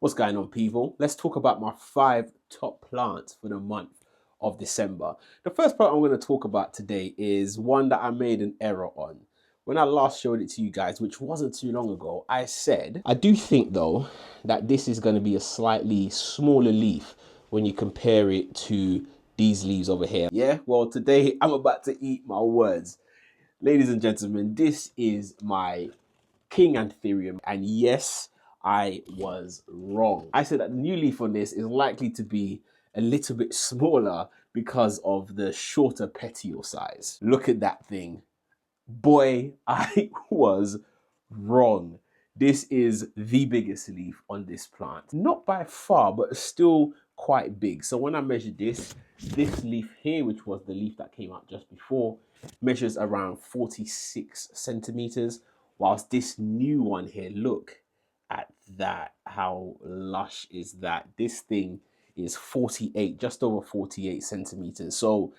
What's going on, people? Let's talk about my 5 top plants for the month of December. The first plant I'm going to talk about today is one that I made an error on. When I last showed it to you guys, which wasn't too long ago, I said, I do think though that this is going to be a slightly smaller leaf when you compare it to these leaves over here. Yeah, well, today I'm about to eat my words. Ladies and gentlemen, this is my King Anthurium, and yes, I was wrong. I said that the new leaf on this is likely to be a little bit smaller because of the shorter petiole size. Look at that thing. Boy, I was wrong. This is the biggest leaf on this plant. Not by far, but still quite big. So when I measured this leaf here, which was the leaf that came out just before, measures around 46 centimeters, whilst this new one here, look at that. How lush is that? This thing is 48, just over 48 centimeters. So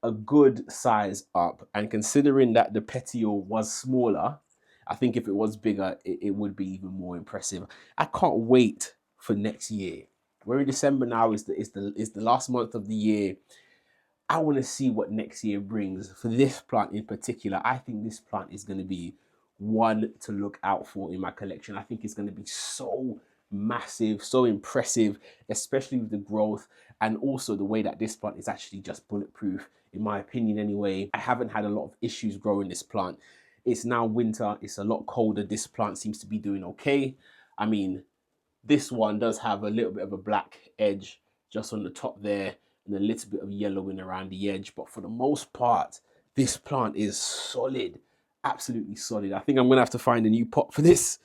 a good size up. And considering that the petiole was smaller, I think if it was bigger, it would be even more impressive. I can't wait for next year. We're in December now. Is the last month of the year. I want to see what next year brings for this plant in particular. I think this plant is going to be one to look out for in my collection. I think it's going to be so massive, so impressive, especially with the growth and also the way that this plant is actually just bulletproof, in my opinion anyway. I haven't had a lot of issues growing this plant. It's now winter, it's a lot colder. This plant seems to be doing okay. I mean, this one does have a little bit of a black edge just on the top there and a little bit of yellowing around the edge, but for the most part, this plant is solid, absolutely solid. I think I'm gonna have to find a new pot for this,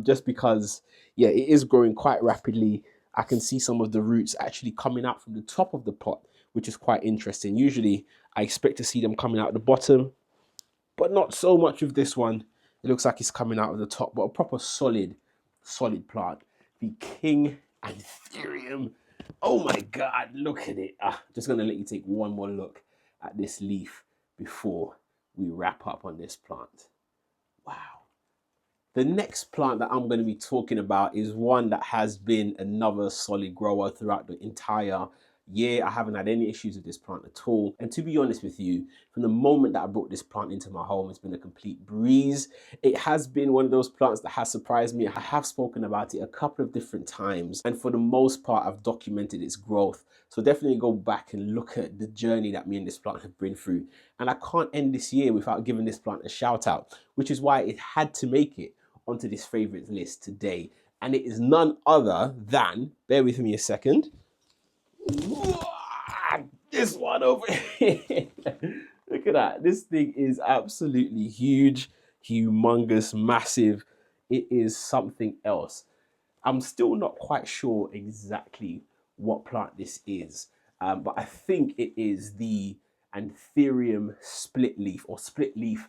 just because, yeah, it is growing quite rapidly. I can see some of the roots actually coming out from the top of the pot, which is quite interesting. Usually, I expect to see them coming out the bottom, but not so much with this one. It looks like it's coming out of the top, but a proper solid plant. The King Anthurium. Oh my God, look at it. Just gonna let you take one more look at this leaf before we wrap up on this plant. Wow. The next plant that I'm going to be talking about is one that has been another solid grower throughout the entire year. I haven't had any issues with this plant at all. And to be honest with you, from the moment that I brought this plant into my home, it's been a complete breeze. It has been one of those plants that has surprised me. I have spoken about it a couple of different times, and for the most part, I've documented its growth. So definitely go back and look at the journey that me and this plant have been through. And I can't end this year without giving this plant a shout out, which is why it had to make it onto this favorites list today. And it is none other than, bear with me a second, this one over here. Look at that. This thing is absolutely huge, humongous, massive. It is something else. I'm still not quite sure exactly what plant this is, but I think it is the Anthurium split leaf or split leaf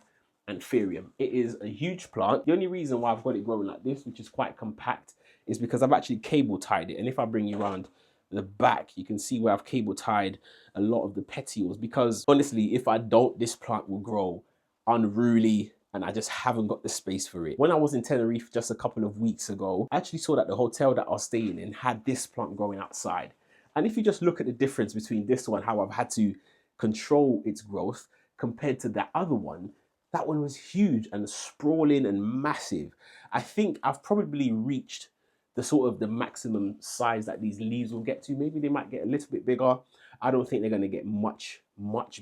Anthurium. It is a huge plant. The only reason why I've got it growing like this, which is quite compact, is because I've actually cable tied it. And if I bring you around the back, you can see where I've cable tied a lot of the petioles, because honestly, if I don't, this plant will grow unruly and I just haven't got the space for it. When I was in Tenerife just a couple of weeks ago, I actually saw that the hotel that I was staying in had this plant growing outside. And if you just look at the difference between this one, how I've had to control its growth compared to that other one, that one was huge and sprawling and massive. I think I've probably reached the sort of the maximum size that these leaves will get to. Maybe they might get a little bit bigger. I don't think they're going to get much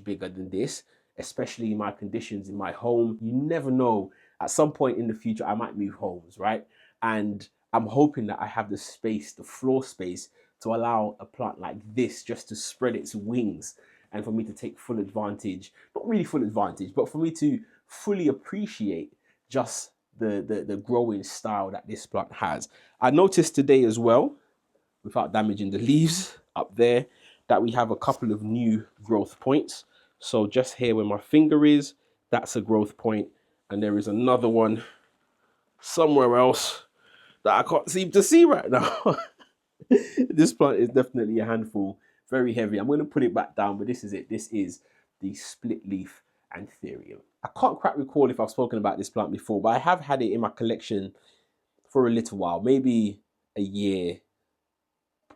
bigger than this, especially in my conditions in my home. You never know. At some point in the future, I might move homes, right? And I'm hoping that I have the space, the floor space, to allow a plant like this just to spread its wings and for me to take full advantage, not really full advantage, but for me to fully appreciate just the growing style that this plant has. I noticed today as well, without damaging the leaves up there, that we have a couple of new growth points. So just here where my finger is, that's a growth point. And there is another one somewhere else that I can't seem to see right now. This plant is definitely a handful, very heavy. I'm going to put it back down, but this is it. This is the split leaf Anthurium. I can't quite recall if I've spoken about this plant before, but I have had it in my collection for a little while, maybe a year,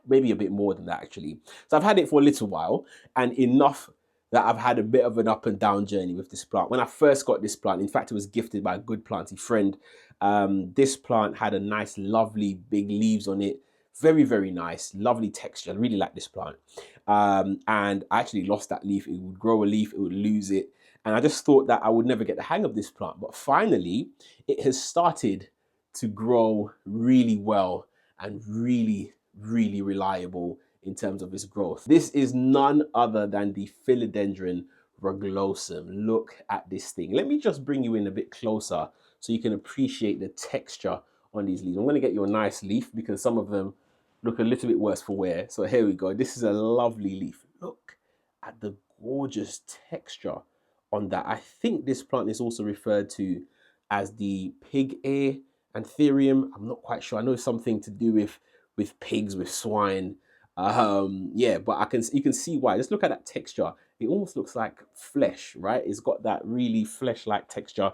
maybe a bit more than that actually. So I've had it for a little while, and enough that I've had a bit of an up and down journey with this plant. When I first got this plant, in fact, it was gifted by a good planty friend. This plant had a nice, lovely big leaves on it. Very, very nice, lovely texture. I really like this plant. And I actually lost that leaf. It would grow a leaf, it would lose it. And I just thought that I would never get the hang of this plant. But finally, it has started to grow really well and really, really reliable in terms of its growth. This is none other than the Philodendron rugosum. Look at this thing. Let me just bring you in a bit closer so you can appreciate the texture on these leaves. I'm going to get you a nice leaf because some of them look a little bit worse for wear. So here we go. This is a lovely leaf. Look at the gorgeous texture on that. I think this plant is also referred to as the pig ear ANTHURIUM. I'm not quite sure. I know it's something to do with pigs, with swine. Yeah, but you can see why. Just look at that texture. It almost looks like flesh, right? It's got that really flesh-like texture.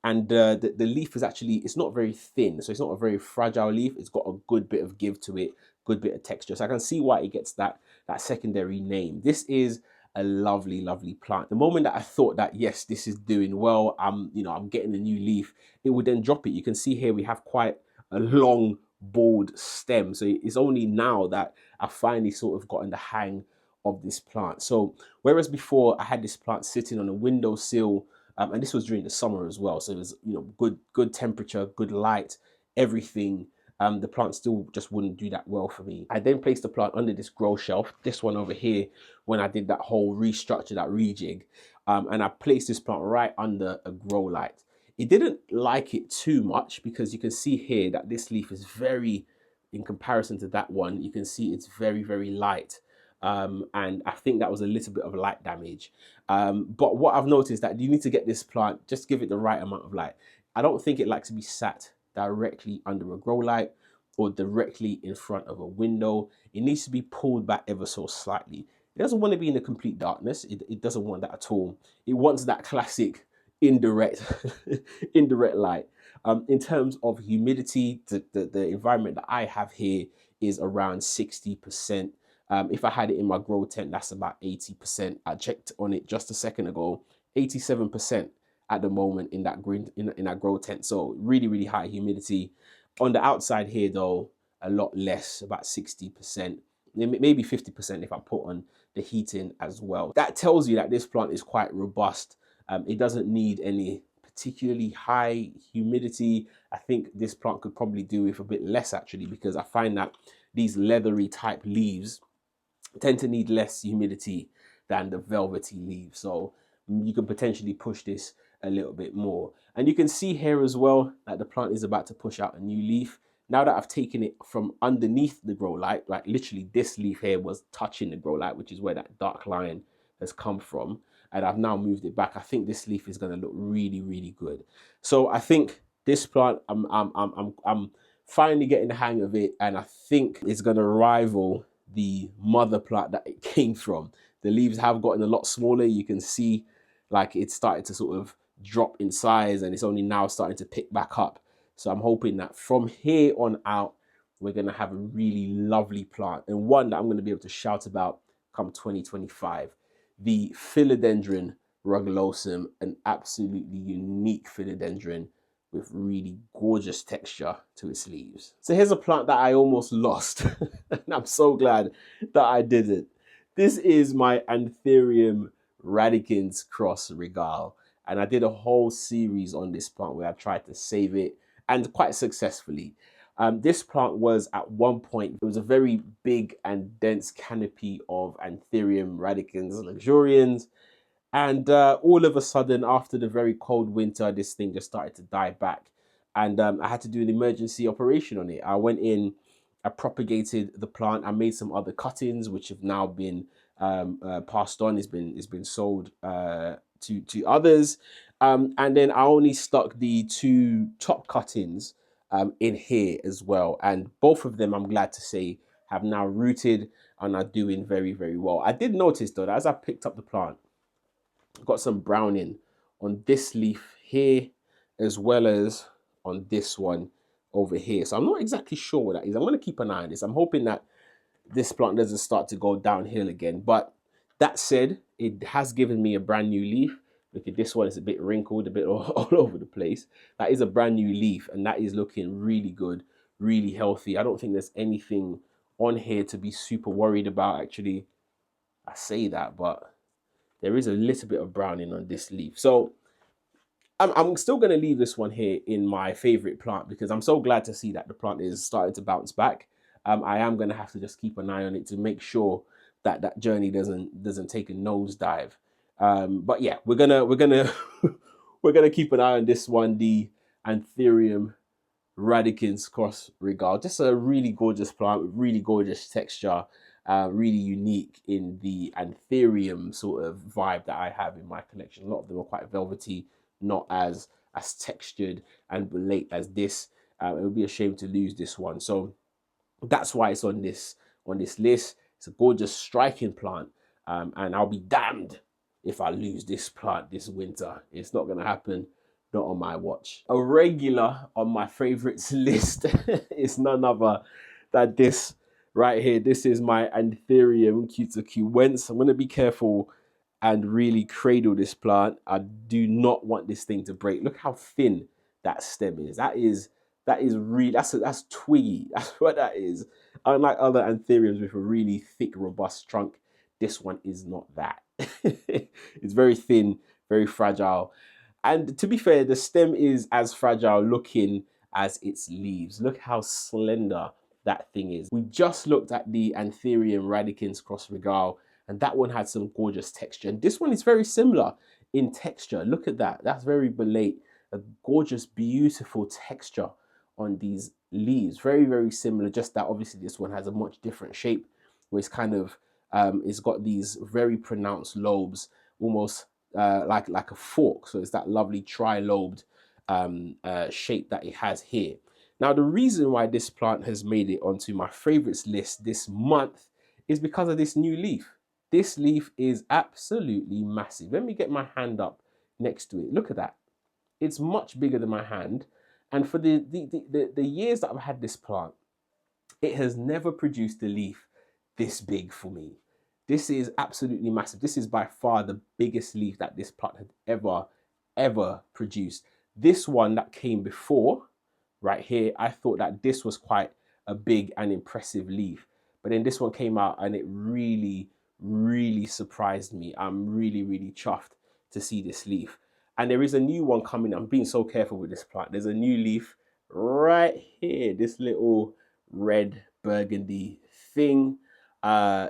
And the leaf is actually, it's not very thin, so it's not a very fragile leaf. It's got a good bit of give to it, good bit of texture. So I can see why it gets that secondary name. This is a lovely, lovely plant. The moment that I thought that, yes, this is doing well, I'm getting a new leaf, it would then drop it. You can see here we have quite a long, bold stem. So it's only now that I finally sort of gotten the hang of this plant. So whereas before I had this plant sitting on a windowsill, and this was during the summer as well, so it was good temperature, good light, everything. The plant still just wouldn't do that well for me. I then placed the plant under this grow shelf, this one over here, when I did that whole restructure, that rejig, and I placed this plant right under a grow light. It didn't like it too much because you can see here that this leaf is very, in comparison to that one, you can see it's very, very light. And I think that was a little bit of light damage. But what I've noticed that you need to get this plant, just give it the right amount of light. I don't think it likes to be sat directly under a grow light or directly in front of a window. It needs to be pulled back ever so slightly. It doesn't want to be in the complete darkness. It doesn't want that at all. It wants that classic indirect indirect light. In terms of humidity, the environment that I have here is around 60%. If I had it in my grow tent, that's about 80%. I checked on it just a second ago, 87% at the moment in that in that grow tent. So really, really high humidity. On the outside here though, a lot less, about 60%, maybe 50% if I put on the heating as well. That tells you that this plant is quite robust. It doesn't need any particularly high humidity. I think this plant could probably do with a bit less actually, because I find that these leathery type leaves tend to need less humidity than the velvety leaves. So you can potentially push this a little bit more. And you can see here as well that the plant is about to push out a new leaf. Now that I've taken it from underneath the grow light, like literally this leaf here was touching the grow light, which is where that dark line has come from, and I've now moved it back, I think this leaf is going to look really, really good. So I think this plant, I'm finally getting the hang of it, and I think it's going to rival the mother plant that it came from. The leaves have gotten a lot smaller. You can see like it's started to sort of drop in size, and it's only now starting to pick back up. So I'm hoping that from here on out, we're going to have a really lovely plant, and one that I'm going to be able to shout about come 2025. The Philodendron rugosum, an absolutely unique philodendron with really gorgeous texture to its leaves. So here's a plant that I almost lost, and I'm so glad that I didn't. This is my Anthurium radicans cross regal, and I did a whole series on this plant where I tried to save it, and quite successfully. This plant was at one point, it was a very big and dense canopy of Anthurium radicans luxurians. And all of a sudden, after the very cold winter, this thing just started to die back. And I had to do an emergency operation on it. I went in, I propagated the plant. I made some other cuttings, which have now been passed on. It's been sold to others. And then I only stuck the 2 top cuttings in here as well, and both of them, I'm glad to say, have now rooted and are doing very, very well. I did notice though that as I picked up the plant, I got some browning on this leaf here as well as on this one over here. So I'm not exactly sure what that is. I'm going to keep an eye on this. I'm hoping that this plant doesn't start to go downhill again. But that said, it has given me a brand new leaf. Look at this one, it's a bit wrinkled, a bit all over the place. That is a brand new leaf, and that is looking really good, really healthy. I don't think there's anything on here to be super worried about. Actually, I say that, but there is a little bit of browning on this leaf. So I'm still going to leave this one here in my favorite plant because I'm so glad to see that the plant is starting to bounce back. I am going to have to just keep an eye on it to make sure that that journey doesn't take a nosedive. But yeah, we're gonna we're gonna keep an eye on this one, the Anthurium radicans cross regal. Just a really gorgeous plant with really gorgeous texture, really unique in the Anthurium sort of vibe that I have in my collection. A lot of them are quite velvety, not as textured and late as this. It would be a shame to lose this one, so that's why it's on this list. It's a gorgeous, striking plant, and I'll be damned if I lose this plant this winter. It's not going to happen, not on my watch. A regular on my favorites list is none other than this right here. This is my Anthurium CUTUCUENSE. I'm going to be careful and really cradle this plant. I do not want this thing to break. Look how thin that stem is. That is really, that's twiggy. That's what that is. Unlike other anthuriums with a really thick, robust trunk, this one is not that. It's very thin, very fragile. And to be fair, the stem is as fragile looking as its leaves. Look how slender that thing is. We just looked at the Anthurium radicans cross regal, and that one had some gorgeous texture. And this one is very similar in texture. Look at that. That's very belate. A gorgeous, beautiful texture on these leaves. Very, very similar, just that obviously this one has a much different shape, where it's kind of, it's got these very pronounced lobes, almost like a fork. So it's that lovely tri-lobed shape that it has here. Now, the reason why this plant has made it onto my favorites list this month is because of this new leaf. This leaf is absolutely massive. Let me get my hand up next to it. Look at that. It's much bigger than my hand. And for the years that I've had this plant, it has never produced a leaf this big for me. This is absolutely massive. This is by far the biggest leaf that this plant had ever produced. This one that came before, right here, I thought that this was quite a big and impressive leaf. But then this one came out and it really, really surprised me. I'm really, really chuffed to see this leaf. And there is a new one coming. I'm being so careful with this plant. There's a new leaf right here. This little red burgundy thing. I'm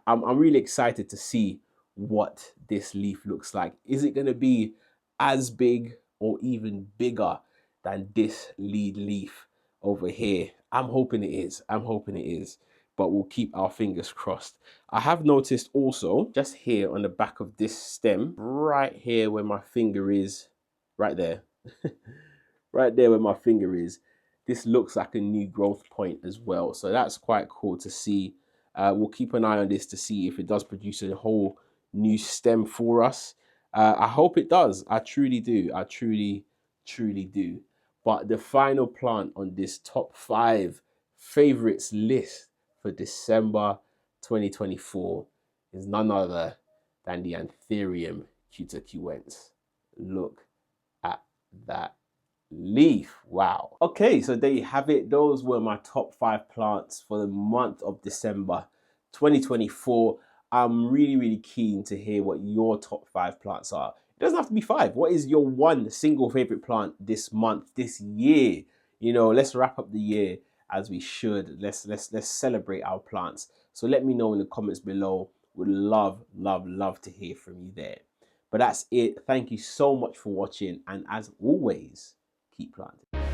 really excited to see what this leaf looks like. Is it going to be as big or even bigger than this lead leaf over here? I'm hoping it is. I'm hoping it is. But we'll keep our fingers crossed. I have noticed also, just here on the back of this stem, right here where my finger is, right there, right there where my finger is, this looks like a new growth point as well. So that's quite cool to see. We'll keep an eye on this to see if it does produce a whole new stem for us. I hope it does. I truly do. I truly do. But the final plant on this top 5 favorites list for December 2024 is none other than the Anthurium CUTUCUENSE. Look at that leaf. Wow. Okay, so there you have it. Those were my top 5 plants for the month of December 2024. I'm really, really keen to hear what your top 5 plants are. It doesn't have to be 5. What is your one single favorite plant this month, this year? You know, let's wrap up the year as we should. Let's celebrate our plants. So let me know in the comments below. Would love to hear from you there. But that's it. Thank you so much for watching, and as always, keep planting.